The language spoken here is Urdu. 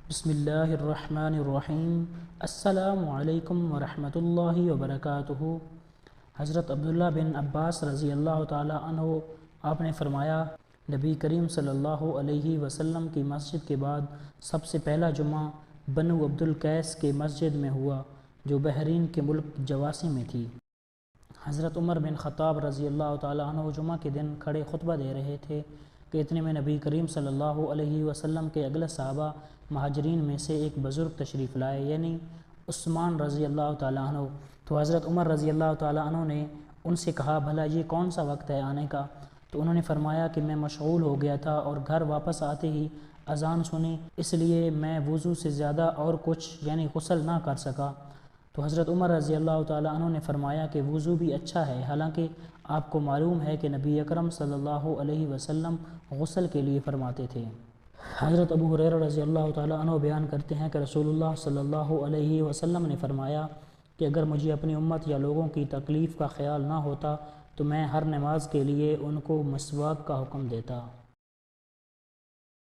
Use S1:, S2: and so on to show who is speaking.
S1: بسم اللہ الرحمن الرحیم۔ السلام علیکم ورحمۃ اللہ وبرکاتہ۔ حضرت عبداللہ بن عباس رضی اللہ تعالیٰ عنہ آپ نے فرمایا، نبی کریم صلی اللہ علیہ وسلم کی مسجد کے بعد سب سے پہلا جمعہ بنو عبد القیس کے مسجد میں ہوا، جو بحرین کے ملک جواسی میں تھی۔ حضرت عمر بن خطاب رضی اللہ تعالیٰ عنہ جمعہ کے دن کھڑے خطبہ دے رہے تھے کہ اتنے میں نبی کریم صلی اللہ علیہ وسلم کے اگلے صحابہ مہاجرین میں سے ایک بزرگ تشریف لائے، یعنی عثمان رضی اللہ تعالیٰ عنہ۔ تو حضرت عمر رضی اللہ تعالیٰ عنہ نے ان سے کہا، بھلا یہ کون سا وقت ہے آنے کا؟ تو انہوں نے فرمایا کہ میں مشغول ہو گیا تھا اور گھر واپس آتے ہی اذان سنی، اس لیے میں وضو سے زیادہ اور کچھ یعنی غسل نہ کر سکا۔ تو حضرت عمر رضی اللہ تعالیٰ عنہ نے فرمایا کہ وضو بھی اچھا ہے، حالانکہ آپ کو معلوم ہے کہ نبی اکرم صلی اللہ علیہ وسلم غسل کے لیے فرماتے تھے۔ حضرت ابو ہریرہ رضی اللہ تعالیٰ عنہ بیان کرتے ہیں کہ رسول اللہ صلی اللہ علیہ وسلم نے فرمایا کہ اگر مجھے اپنی امت یا لوگوں کی تکلیف کا خیال نہ ہوتا تو میں ہر نماز کے لیے ان کو مسواک کا حکم دیتا۔